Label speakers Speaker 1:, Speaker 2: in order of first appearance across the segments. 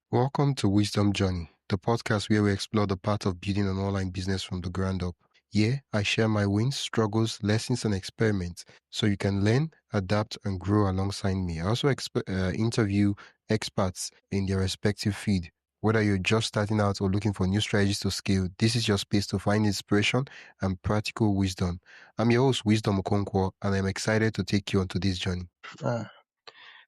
Speaker 1: Welcome to Wisdom Journey, the podcast where we explore the path of building an online business from the ground up. Here, I share my wins, struggles, lessons, and experiments so you can learn, adapt, and grow alongside me. I also interview experts in their respective field. Whether you're just starting out or looking for new strategies to scale, this is your space to find inspiration and practical wisdom. I'm your host, Wisdom Okonkwo, and I'm excited to take you on today's journey.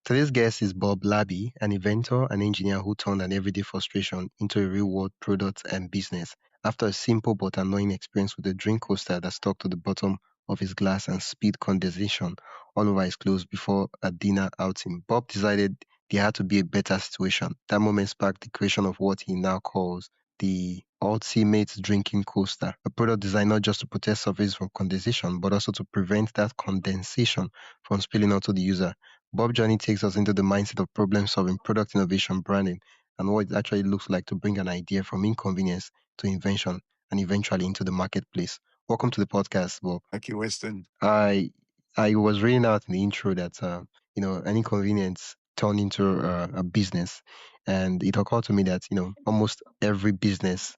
Speaker 1: Today's guest is Bob Labbe, an inventor and engineer who turned an everyday frustration into a real-world product and business after a simple but annoying experience with a drink coaster that stuck to the bottom of his glass and spilled condensation all over his clothes before a dinner outing. Bob decided there had to be a better situation. That moment sparked the creation of what he now calls the ultimate drinking coaster, a product designed not just to protect surfaces from condensation, but also to prevent that condensation from spilling onto the user. Bob Journey takes us into the mindset of problem solving, product innovation, branding, and what it actually looks like to bring an idea from inconvenience to invention and eventually into the marketplace. Welcome to the podcast, Bob.
Speaker 2: Thank you, Winston.
Speaker 1: I was reading out in the intro that an inconvenience turned into a business, and it occurred to me that almost every business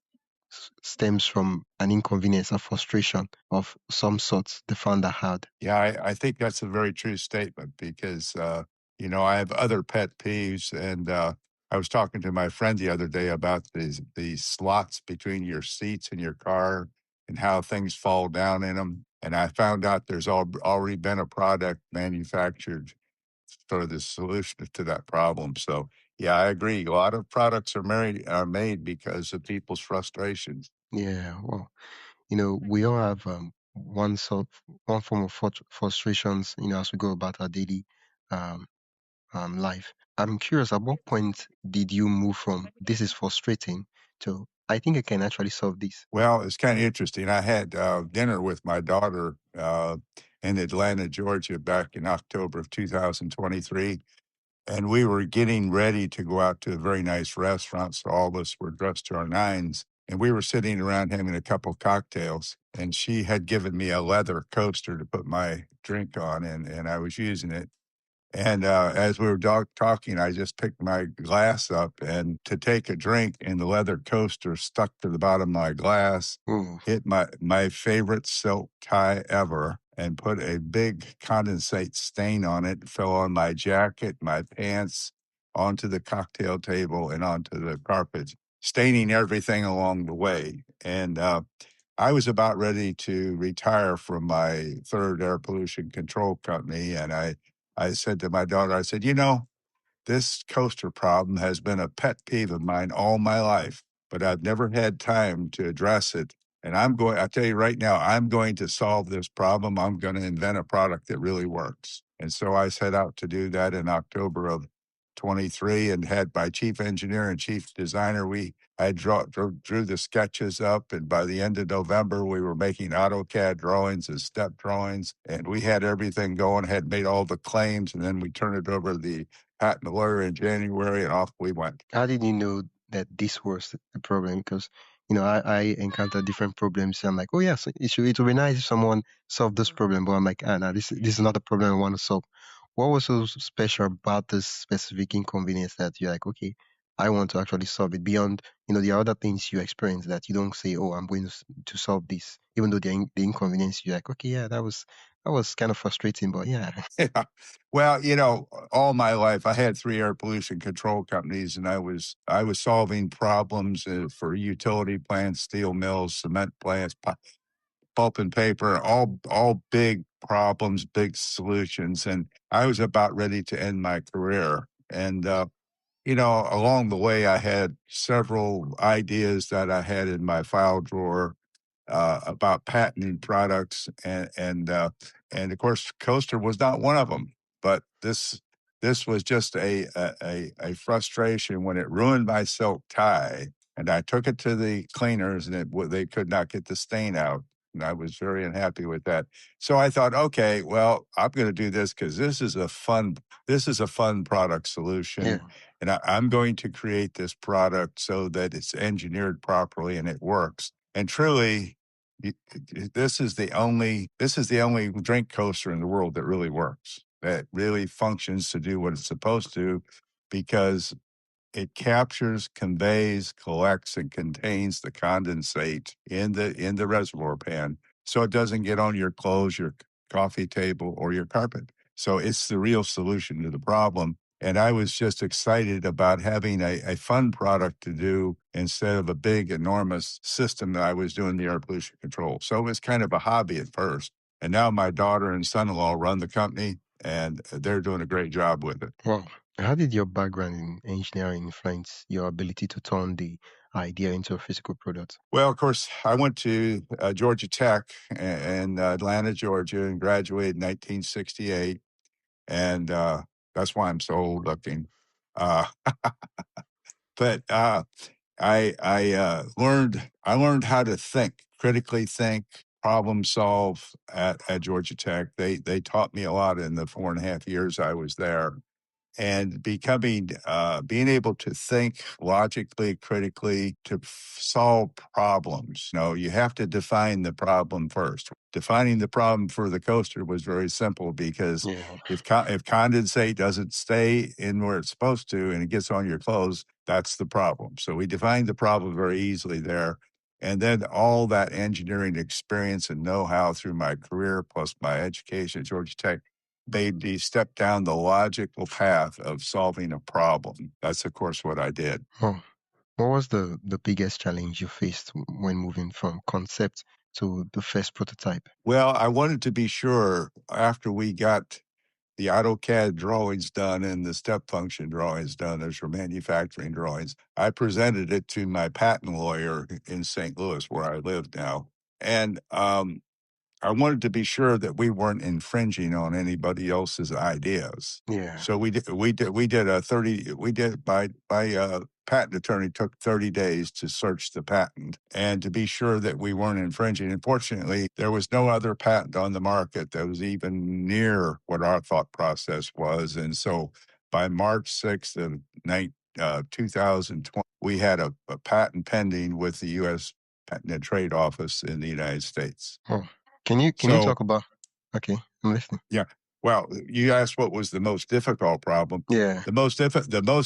Speaker 1: stems from an inconvenience, a frustration of some sort the founder had.
Speaker 2: Yeah, I think that's a very true statement because, I have other pet peeves. And I was talking to my friend the other day about these slots between your seats in your car and how things fall down in them. And I found out there's already been a product manufactured for the solution to that problem. So, yeah, I agree. A lot of products are made because of people's frustrations.
Speaker 1: Yeah, well, we all have one form of frustrations, as we go about our daily um, life. I'm curious, at what point did you move from this is frustrating to I think I can actually solve this?
Speaker 2: Well, it's kind of interesting. I had dinner with my daughter in Atlanta, Georgia, back in October of 2023. And we were getting ready to go out to a very nice restaurant. So all of us were dressed to our nines. And we were sitting around having a couple cocktails. And she had given me a leather coaster to put my drink on, and I was using it. And as we were talking, I just picked my glass up and to take a drink, and the leather coaster stuck to the bottom of my glass,
Speaker 1: Oh,
Speaker 2: hit my favorite silk tie ever, and put a big condensate stain on it. Fell on my jacket, my pants, onto the cocktail table, and onto the carpet, staining everything along the way. And I was about ready to retire from my third air pollution control company, and I said to my daughter, I said, this coaster problem has been a pet peeve of mine all my life, but I've never had time to address it. And I'll tell you right now, I'm going to solve this problem. I'm going to invent a product that really works. And so I set out to do that in October of 23 and had my chief engineer and chief designer. I drew the sketches up, and by the end of November, we were making AutoCAD drawings and step drawings, and we had everything going, had made all the claims, and then we turned it over to the patent lawyer in January, and off we went.
Speaker 1: how did you know that this was the problem? Because I encounter different problems. I'm like, oh yes, it would be nice if someone solved this problem, but I'm like, no, this is not the problem I want to solve. What was so special about this specific inconvenience that you're like, okay, I want to actually solve it beyond, the other things you experience that you don't say, oh, I'm going to solve this, even though the inconvenience, you're like, okay, yeah, that was kind of frustrating, but yeah.
Speaker 2: Yeah. Well, all my life I had three air pollution control companies, and I was solving problems for utility plants, steel mills, cement plants, pulp and paper, all big problems, big solutions. And I was about ready to end my career. And along the way, I had several ideas that I had in my file drawer about patenting products, and of course, Coaster was not one of them. But this was just a frustration when it ruined my silk tie, and I took it to the cleaners, and they could not get the stain out. And I was very unhappy with that. So I thought, okay, well, I'm going to do this because this is a fun product solution,
Speaker 1: Yeah.
Speaker 2: and I'm going to create this product so that it's engineered properly and it works. And truly, this is the only drink coaster in the world that really works, that really functions to do what it's supposed to, because it captures, conveys, collects, and contains the condensate in the reservoir pan, so it doesn't get on your clothes, your coffee table, or your carpet. So it's the real solution to the problem. And I was just excited about having a fun product to do instead of a big, enormous system that I was doing the air pollution control. So it was kind of a hobby at first. And now my daughter and son-in-law run the company, and they're doing a great job with it.
Speaker 1: Wow. How did your background in engineering influence your ability to turn the idea into a physical product?
Speaker 2: Well, of course, I went to Georgia Tech in Atlanta, Georgia, and graduated in 1968. And that's why I'm so old looking. Uh, but I learned how to think, critically think, problem solve at Georgia Tech. They taught me a lot in the 4.5 years I was there, and being able to think logically, critically, to solve problems. You have to define the problem first. Defining the problem for the coaster was very simple, because
Speaker 1: Yeah.
Speaker 2: if condensate doesn't stay in where it's supposed to and it gets on your clothes, that's the problem. So we defined the problem very easily there. And then all that engineering experience and know-how through my career, plus my education at Georgia Tech, made me step down the logical path of solving a problem. That's, of course, what I did.
Speaker 1: Oh, what was the biggest challenge you faced when moving from concept to the first prototype?
Speaker 2: Well, I wanted to be sure, after we got the AutoCAD drawings done and the step function drawings done, those were manufacturing drawings, I presented it to my patent lawyer in St. Louis, where I live now. And I wanted to be sure that we weren't infringing on anybody else's ideas.
Speaker 1: Yeah.
Speaker 2: So we did a 30 we did my patent attorney took 30 days to search the patent and to be sure that we weren't infringing. Unfortunately, there was no other patent on the market that was even near what our thought process was. And so by March 6th of 2020, we had a patent pending with the U.S. Patent and Trade Office in the United States.
Speaker 1: Oh, can you
Speaker 2: So,
Speaker 1: talk about? Okay, I'm listening.
Speaker 2: yeah. Well, you asked what was the most difficult problem.
Speaker 1: Yeah.
Speaker 2: The most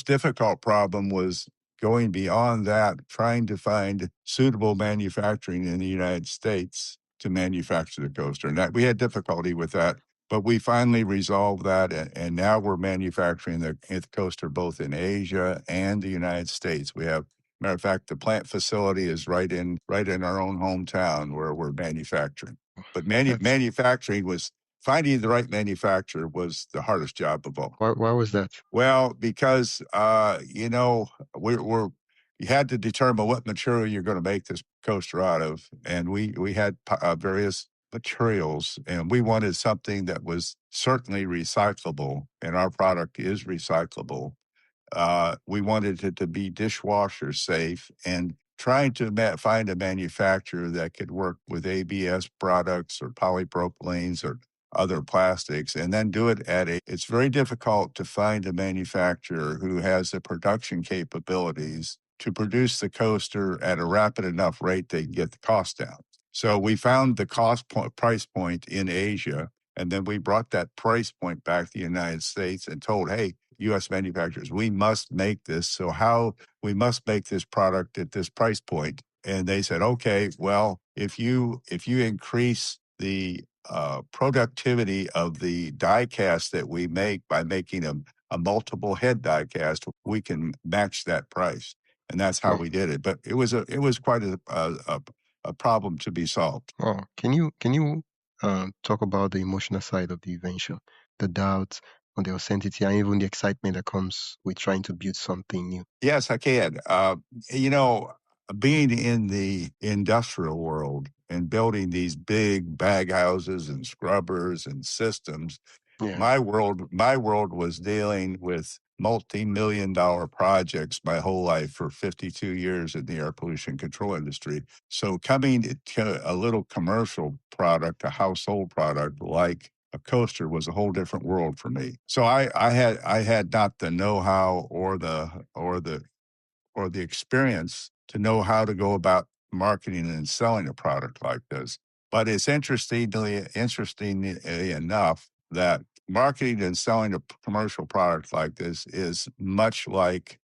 Speaker 2: difficult problem was going beyond that, trying to find suitable manufacturing in the United States to manufacture the coaster. And that we had difficulty with that, but we finally resolved that, and now we're manufacturing the coaster both in Asia and the United States. We have, matter of fact, the plant facility is right in our own hometown where we're manufacturing. But
Speaker 1: That's
Speaker 2: manufacturing was finding the right manufacturer was the hardest job of all.
Speaker 1: why was that?
Speaker 2: Well, because we're you had to determine what material you're going to make this coaster out of, and we had various materials, and we wanted something that was certainly recyclable, and our product is recyclable. We wanted it to be dishwasher safe, and trying to find a manufacturer that could work with ABS products or polypropylenes or other plastics, and then do it it's very difficult to find a manufacturer who has the production capabilities to produce the coaster at a rapid enough rate they can get the cost down. So we found the price point in Asia, and then we brought that price point back to the United States and told, hey, U.S. manufacturers, we must make this. So we must make this product at this price point. And they said, okay, well, if you increase the productivity of the die cast that we make by making a multiple head die cast, we can match that price. And that's how
Speaker 1: Oh,
Speaker 2: we did it. But it was quite a problem to be solved.
Speaker 1: oh, can you talk about the emotional side of the invention, the doubt on the authenticity, and even the excitement that comes with trying to build something new?
Speaker 2: Yes, I can. You know, being in the industrial world and building these big bag houses and scrubbers and systems,
Speaker 1: Yeah.
Speaker 2: my world was dealing with multi-million-dollar projects my whole life for 52 years in the air pollution control industry. So coming to a little commercial product, a household product like a coaster, was a whole different world for me. So I had not the know-how or the experience to know how to go about marketing and selling a product like this. But it's interestingly enough that marketing and selling a commercial product like this is much like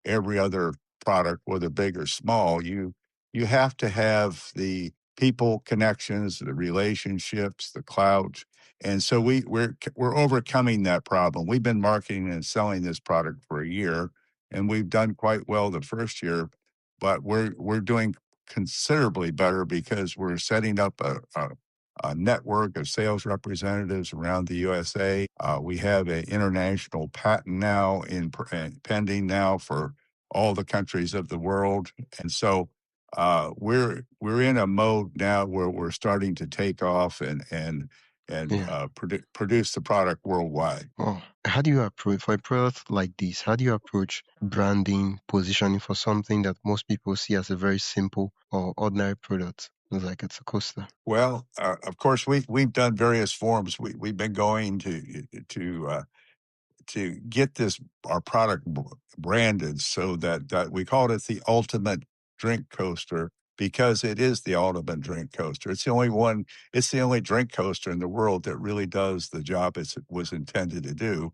Speaker 2: every other product, whether big or small. You have to have the people connections, the relationships, the clout. And so we're overcoming that problem. We've been marketing and selling this product for a year, and we've done quite well the first year, but we're doing considerably better because we're setting up a network of sales representatives around the USA. We have an international patent now pending now for all the countries of the world, and so we're in a mode now where we're starting to take off
Speaker 1: Yeah.
Speaker 2: produce the product worldwide.
Speaker 1: Oh, how do you approach for a product like this? How do you approach branding, positioning for something that most people see as a very simple or ordinary product? It's like it's a coaster.
Speaker 2: Well, of course, we've done various forms. We've been going to get this our product branded so that we called it the ultimate drink coaster because it is the ultimate drink coaster. It's the only one. It's the only drink coaster in the world that really does the job it was intended to do,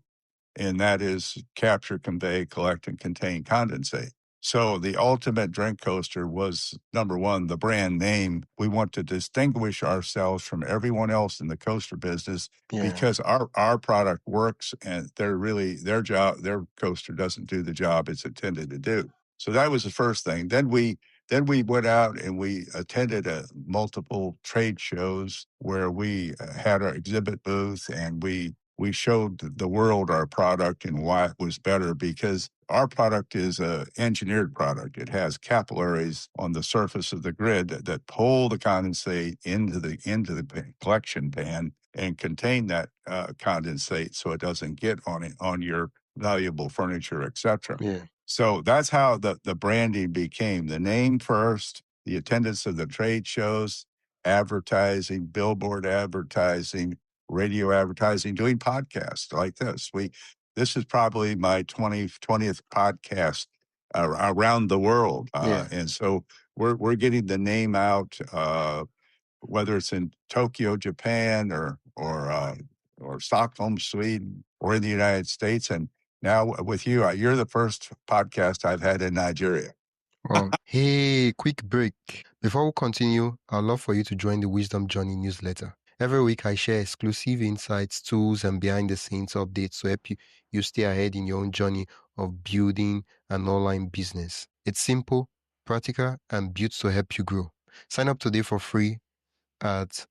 Speaker 2: and that is capture, convey, collect, and contain condensate. So the ultimate drink coaster was number one, the brand name. We want to distinguish ourselves from everyone else in the coaster business
Speaker 1: Yeah.
Speaker 2: because our product works and their coaster doesn't do the job it's intended to do. So that was the first thing. Then we went out and we attended multiple trade shows where we had our exhibit booth and we showed the world our product and why it was better because our product is a engineered product. It has capillaries on the surface of the grid that pull the condensate into the collection pan and contain that condensate so it doesn't get on your valuable furniture, etc.
Speaker 1: Yeah.
Speaker 2: So that's how the branding became the name first, the attendance of the trade shows, advertising, billboard advertising, radio advertising, doing podcasts like this. This is probably my 20th podcast around the world,
Speaker 1: Yeah.
Speaker 2: and so we're getting the name out, whether it's in Tokyo, Japan, or Stockholm, Sweden, or in the United States, and now with you, you're the first podcast I've had in Nigeria.
Speaker 1: Well, hey, quick break. Before we continue, I'd love for you to join the Wisdom Journey newsletter. Every week, I share exclusive insights, tools, and behind the scenes updates to help you stay ahead in your own journey of building an online business. It's simple, practical, and built to help you grow. Sign up today for free at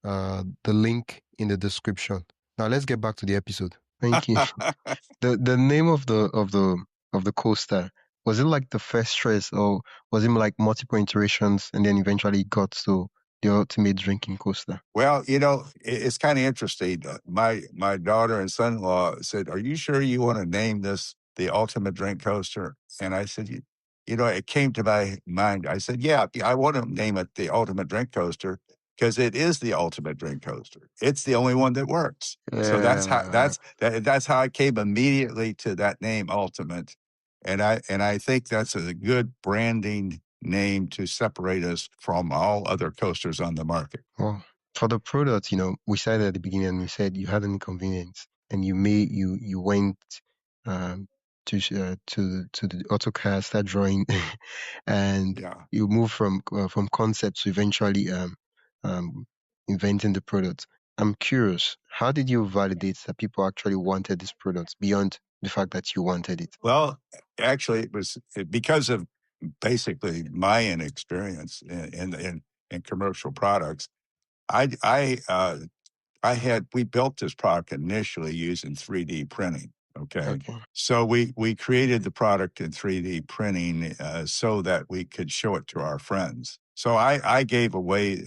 Speaker 1: the link in the description. Now, let's get back to the episode. Thank you. The name of the coaster, was it like the first stress, or was it like multiple iterations and then eventually got to the ultimate drinking coaster?
Speaker 2: Well, it's kind of interesting. My daughter and son-in-law said, "Are you sure you want to name this the ultimate drink coaster?" And I said, it came to my mind. I said, "Yeah, I want to name it the ultimate drink coaster because it is the ultimate drink coaster. It's the only one that works." So
Speaker 1: Yeah.
Speaker 2: that's how I came immediately to that name, ultimate. And I think that's a good branding name to separate us from all other coasters on the market.
Speaker 1: Well, for the product, we said at the beginning, and we said you had an inconvenience, and you went to the AutoCAD, start drawing, and
Speaker 2: Yeah.
Speaker 1: you moved from concept to eventually um, inventing the product. I'm curious, how did you validate that people actually wanted this product beyond the fact that you wanted it?
Speaker 2: Well, actually, it was because of basically my inexperience in commercial products. We built this product initially using 3D printing. Okay.
Speaker 1: Okay.
Speaker 2: So we created the product in 3D printing so that we could show it to our friends. So I gave away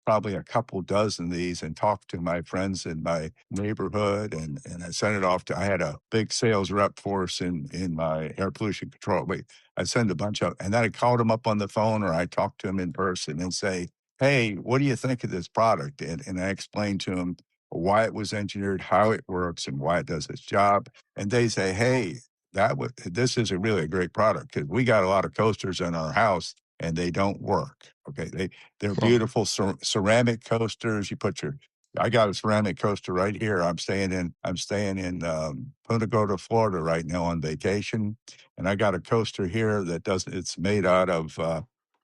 Speaker 2: probably a couple dozen of these and talked to my friends in my neighborhood and I sent it off I had a big sales rep force in my air pollution control. I sent a bunch of, and then I called them up on the phone or I talked to them in person and say, "Hey, what do you think of this product?" And I explained to them why it was engineered, how it works, and why it does its job. And they say, "Hey, this is really a great product because we got a lot of coasters in our house and they don't work." Okay, they're
Speaker 1: Well,
Speaker 2: beautiful ceramic coasters. You put your I got a ceramic coaster right here. I'm staying in Punta Gorda, Florida right now on vacation, and I got a coaster here that doesn't. It's made out of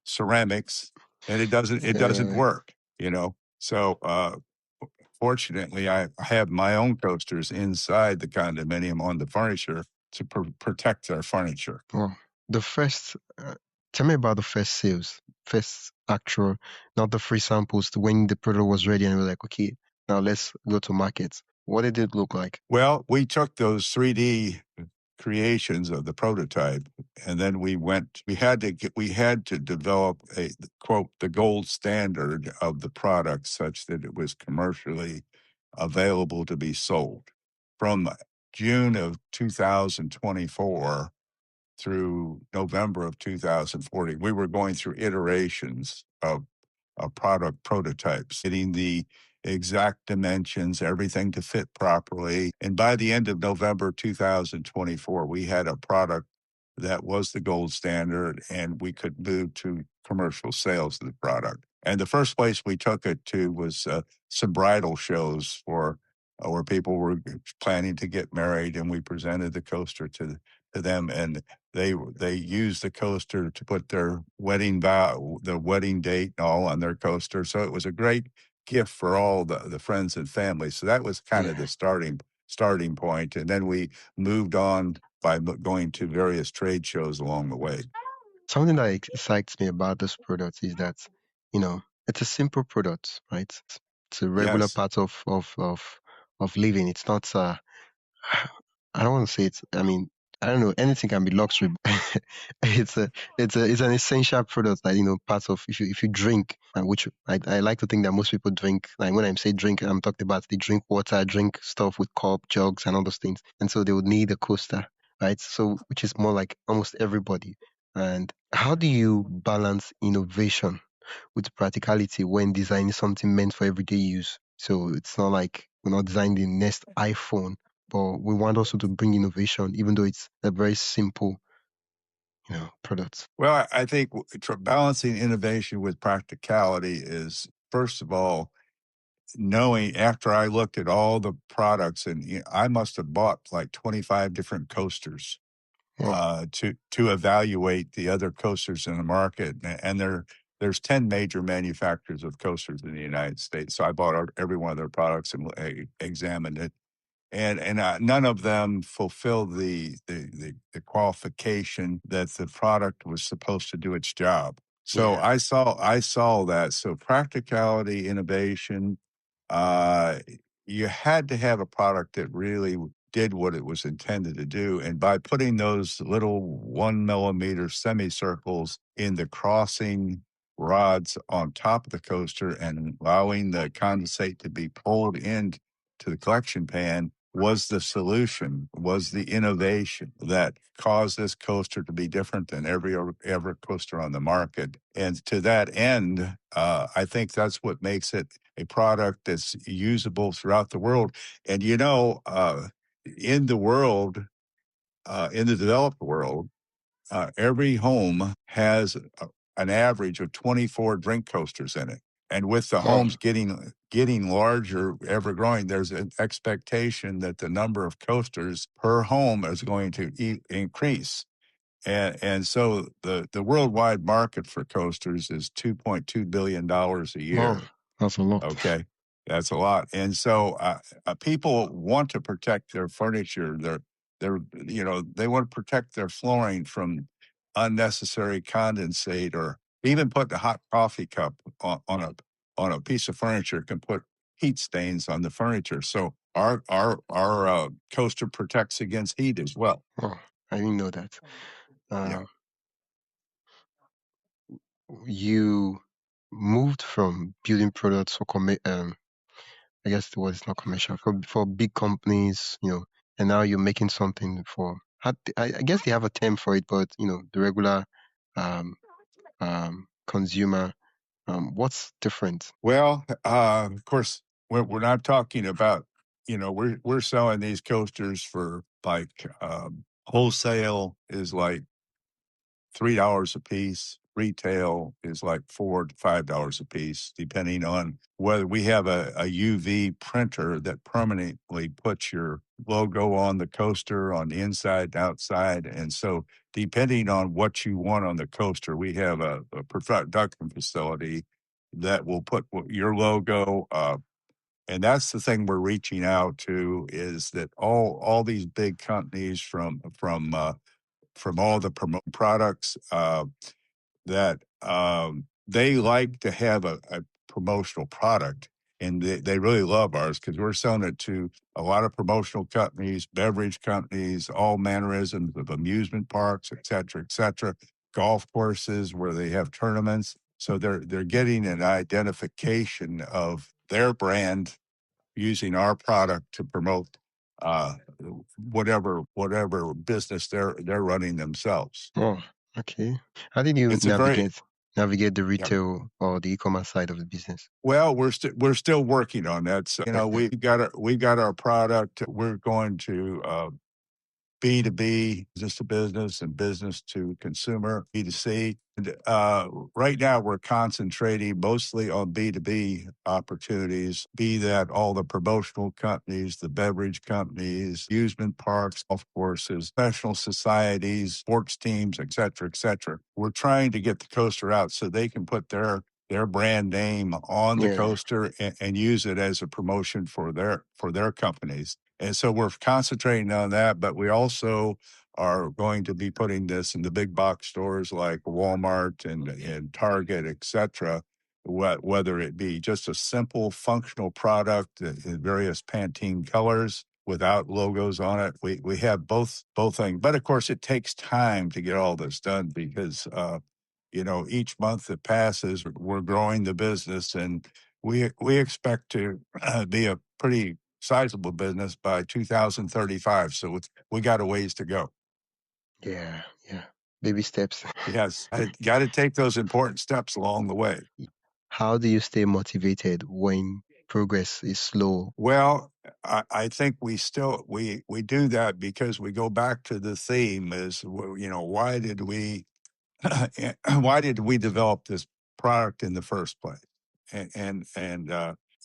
Speaker 2: ceramics, and it doesn't
Speaker 1: Yeah.
Speaker 2: work. So fortunately, I have my own coasters inside the condominium on the furniture to protect our furniture.
Speaker 1: Well, the first, tell me about the first sales, first actual, not the free samples, to when the product was ready and we were like, okay, now let's go to market. What did it look like?
Speaker 2: Well, we took those 3D creations of the prototype, and then we had to develop a quote the gold standard of the product such that it was commercially available to be sold. From June of 2024 through November of 2040, we were going through iterations of product prototypes, getting the exact dimensions, everything to fit properly. And by the end of November 2024, we had a product that was the gold standard and we could move to commercial sales of the product. And the first place we took it to was some bridal shows for where people were planning to get married, and we presented the coaster to them, and they used the coaster to put their wedding vow, the wedding date, and all on their coaster. So it was a great gift for all the friends and family. So that was kind of
Speaker 1: Yeah.
Speaker 2: the starting point, and then we moved on by going to various trade shows along the way.
Speaker 1: Something that excites me about this product is that, it's a simple product, right? It's a regular
Speaker 2: Yes.
Speaker 1: part of living. It's not I don't want to say it's. I mean, I don't know. Anything can be luxury. it's a, it's an essential product that parts of if you drink, which I like to think that most people drink. Like when I say drink, I'm talking about they drink water, drink stuff with cup, jugs, and all those things, and so they would need a coaster, right? So which is more like almost everybody. And how do you balance innovation with practicality when designing something meant for everyday use? So it's not like we're not designing the next iPhone, but we want also to bring innovation, even though it's a very simple, product.
Speaker 2: Well, I think balancing innovation with practicality is, first of all, knowing after I looked at all the products, and I must have bought like 25 different coasters
Speaker 1: Oh,
Speaker 2: to evaluate the other coasters in the market, and there's 10 major manufacturers of coasters in the United States. So I bought every one of their products and examined it, and none of them fulfill the qualification that the product was supposed to do its job. So
Speaker 1: yeah,
Speaker 2: I saw that. So practicality, innovation, uh, you had to have a product that really did what it was intended to do. And by putting those little 1 millimeter semicircles in the crossing rods on top of the coaster and allowing the condensate to be pulled into the collection pan was the solution, was the innovation that caused this coaster to be different than every ever coaster on the market. And to that end, I think that's what makes it a product that's usable throughout the world. And in the world, in the developed world, every home has an average of 24 drink coasters in it. And with the
Speaker 1: wow,
Speaker 2: homes getting larger, ever growing, there's an expectation that the number of coasters per home is going to increase. And so the worldwide market for coasters is $2.2 billion a
Speaker 1: wow,
Speaker 2: year.
Speaker 1: that's a lot.
Speaker 2: Okay, that's a lot. And so people want to protect their furniture. They want to protect their flooring from unnecessary condensate, or even put a hot coffee cup on a piece of furniture can put heat stains on the furniture. So our coaster protects against heat as well.
Speaker 1: Oh, I didn't know that.
Speaker 2: Yeah.
Speaker 1: Uh, you moved from building products for I guess the word is not commercial for big companies, and now you're making something for. I guess they have a term for it, but the regular um, consumer. What's different?
Speaker 2: Well, of course, we're not talking about, we're selling these coasters for like wholesale is like $3 a piece. retail is like $4 to $5 a piece, depending on whether we have a UV printer that permanently puts your logo on the coaster on the inside and outside. And so, depending on what you want on the coaster, we have a production facility that will put your logo. And that's the thing we're reaching out to, is that all these big companies from all the products, that they like to have a promotional product, and they really love ours because we're selling it to a lot of promotional companies, beverage companies, all mannerisms of amusement parks, et cetera, golf courses where they have tournaments. So they're getting an identification of their brand using our product to promote uh, whatever business they're running themselves.
Speaker 1: Oh, okay. How did you
Speaker 2: It's a very
Speaker 1: navigate the
Speaker 2: Yeah.
Speaker 1: retail or the e-commerce side of the business?
Speaker 2: Well, we're still working on that. So, we've got our product. We're going to B2B, business to business, and business to consumer, B2C. And, right now, we're concentrating mostly on B2B opportunities, be that all the promotional companies, the beverage companies, amusement parks, golf courses, professional societies, sports teams, et cetera, et cetera. We're trying to get the coaster out so they can put their brand name on the
Speaker 1: Yeah.
Speaker 2: coaster and use it as a promotion for their companies. And so we're concentrating on that, but we also are going to be putting this in the big box stores like Walmart and Target, et cetera, whether it be just a simple functional product in various Pantene colors without logos on it. We have both things. But of course, it takes time to get all this done because, each month that passes, we're growing the business, and we expect to be a pretty sizable business by 2035. So we got a ways to go.
Speaker 1: Yeah. Yeah. Baby steps.
Speaker 2: Yes, I got to take those important steps along the way.
Speaker 1: How do you stay motivated when progress is slow?
Speaker 2: Well, I think we do that because we go back to the theme is, why did we why did we develop this product in the first place? And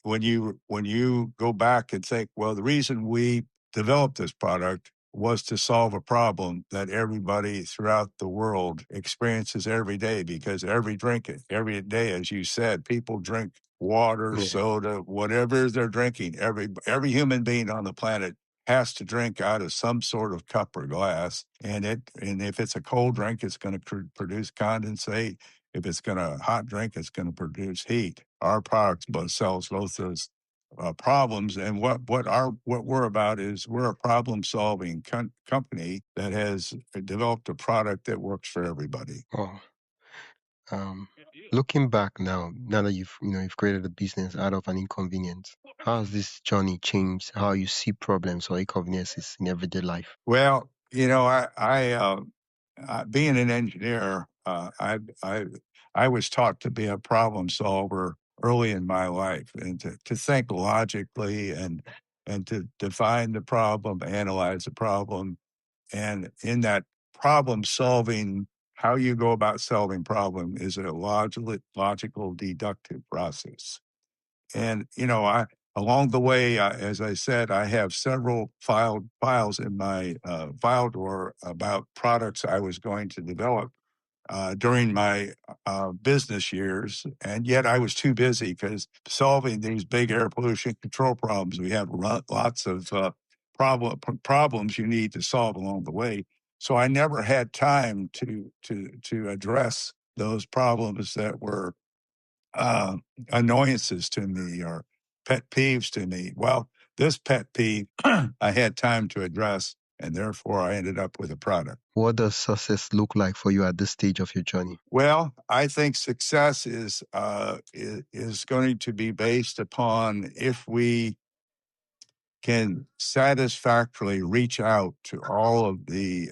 Speaker 2: when you go back and think, well, the reason we developed this product was to solve a problem that everybody throughout the world experiences every day, because every day, as you said, people drink water,
Speaker 1: Yeah.
Speaker 2: soda, whatever they're drinking. Every human being on the planet has to drink out of some sort of cup or glass, and if it's a cold drink, it's going to produce condensate. If it's going to hot drink, it's going to produce heat. Our product solves both those problems, and what we're about is we're a problem solving company that has developed a product that works for everybody.
Speaker 1: Oh, um, looking back now that you've created a business out of an inconvenience, how has this journey changed how you see problems or inconveniences in everyday life?
Speaker 2: Well, being an engineer, I was taught to be a problem solver early in my life, and to think logically, and to define the problem, analyze the problem, and in that problem solving, how you go about solving problem is a logical deductive process. And I along the way, as I said, I have several files in my file drawer about products I was going to develop during my business years, and yet I was too busy because solving these big air pollution control problems, we have lots of problems you need to solve along the way. So I never had time to address those problems that were uh, annoyances to me or pet peeves to me. Well, this pet peeve I had time to address, and therefore I ended up with a product.
Speaker 1: What does success look like for you at this stage of your journey?
Speaker 2: Well, I think success is going to be based upon if we can satisfactorily reach out to all of the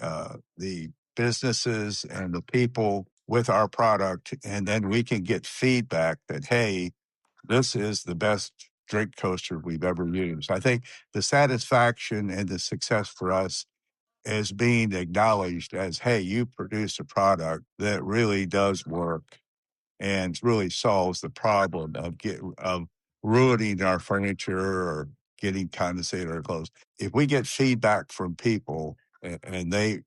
Speaker 2: businesses and the people with our product, and then we can get feedback that, hey, this is the best drink coaster we've ever used. I think the satisfaction and the success for us as being acknowledged as, hey, you produce a product that really does work and really solves the problem of ruining our furniture or getting condensate on our clothes. If we get feedback from people and they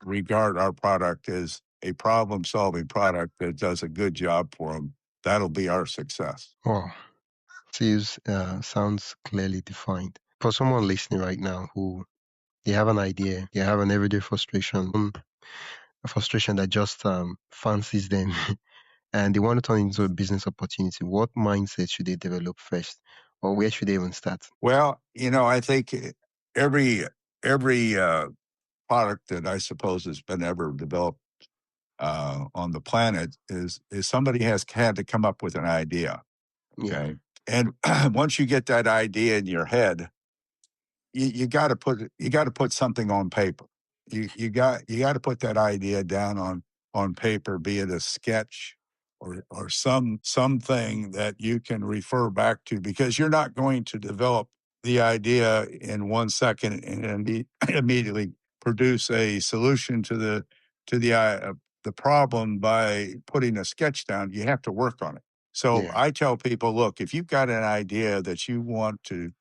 Speaker 2: regard our product as a problem solving product that does a good job for them, that'll be our success.
Speaker 1: Wow. Sounds clearly defined. For someone listening right now who they have an idea, they have an everyday frustration, a frustration that just fancies them, and they want to turn it into a business opportunity, what mindset should they develop first, or where should they even start?
Speaker 2: Well, I think every every product that I suppose has been ever developed on the planet is somebody has had to come up with an idea.
Speaker 1: Yeah,
Speaker 2: Okay, and once you get that idea in your head, you got to put something on paper. You got to put that idea down on paper, be it a sketch or something that you can refer back to, because you're not going to develop the idea in 1 second and immediately produce a solution to the problem by putting a sketch down. You have to work on it. So
Speaker 1: yeah,
Speaker 2: I tell people, look, if you've got an idea that you want to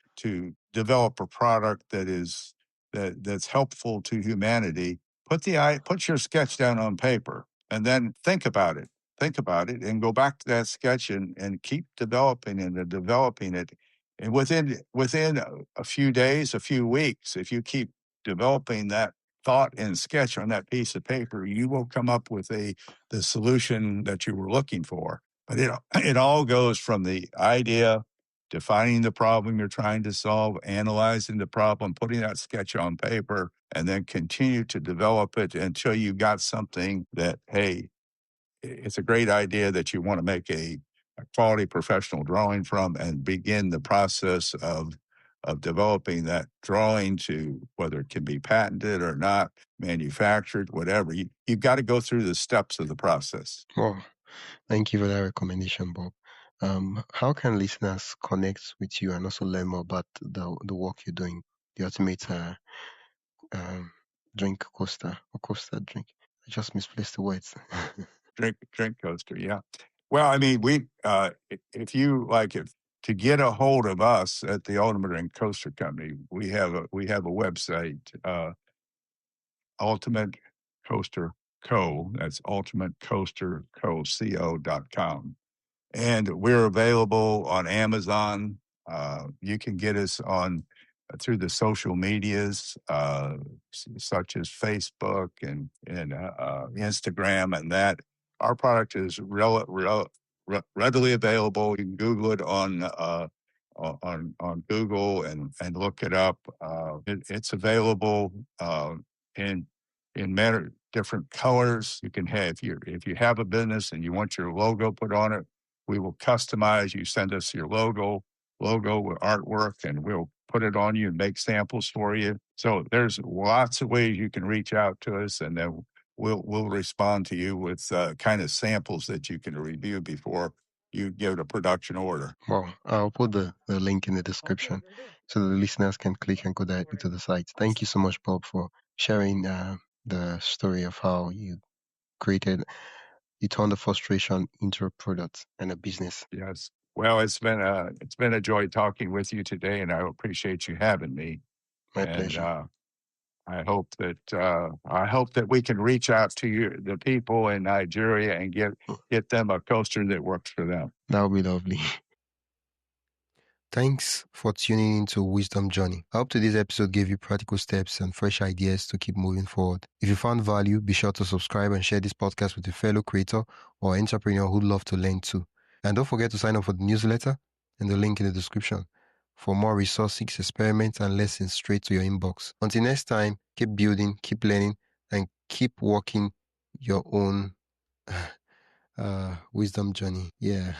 Speaker 2: develop a product that's helpful to humanity, put your sketch down on paper and then think about it. Think about it and go back to that sketch and keep developing it and developing it. And within a few days, a few weeks, if you keep developing that thought and sketch on that piece of paper, you will come up with the solution that you were looking for. But it all goes from the idea, defining the problem you're trying to solve, analyzing the problem, putting that sketch on paper, and then continue to develop it until you got something that, hey, it's a great idea that you want to make a quality professional drawing from, and begin the process of developing that drawing to whether it can be patented or not, manufactured, whatever. You've got to go through the steps of the process.
Speaker 1: wow. Thank you for that recommendation, Bob. How can listeners connect with you and also learn more about the work you're doing, the ultimate um, drink coaster or coaster drink? I just misplaced the words.
Speaker 2: Drink coaster, yeah. Well, I mean, if you like, if to get a hold of us at the Ultimate Drink Coaster Company, we have a website, Ultimate Coaster Co. That's Ultimate Coaster Co.com. And we're available on Amazon. You can get us on through the social medias, such as Facebook and Instagram, and that our product is readily available. You can Google it on Google and look it up. It's available in different colors. You can have if you have a business and you want your logo put on it, we will customize. You send us your logo with artwork, and we'll put it on you and make samples for you. So there's lots of ways you can reach out to us, and then we'll respond to you with kind of samples that you can review before you give a production order.
Speaker 1: Wow, I'll put the link in the description so that the listeners can click and go directly to the site. Thank you so much, Bob, for sharing the story of how you turned the frustration into a product and a business.
Speaker 2: Yes. Well, it's been a joy talking with you today, and I appreciate you having me.
Speaker 1: My
Speaker 2: And
Speaker 1: pleasure.
Speaker 2: I hope that we can reach out to the people in Nigeria, and get them a coaster that works for them.
Speaker 1: That would be lovely. Thanks for tuning into Wisdom Journey. I hope today's episode gave you practical steps and fresh ideas to keep moving forward. If you found value, be sure to subscribe and share this podcast with a fellow creator or entrepreneur who'd love to learn too. And don't forget to sign up for the newsletter and the link in the description for more resources, experiments, and lessons straight to your inbox. Until next time, keep building, keep learning, and keep walking your own wisdom journey. Yeah.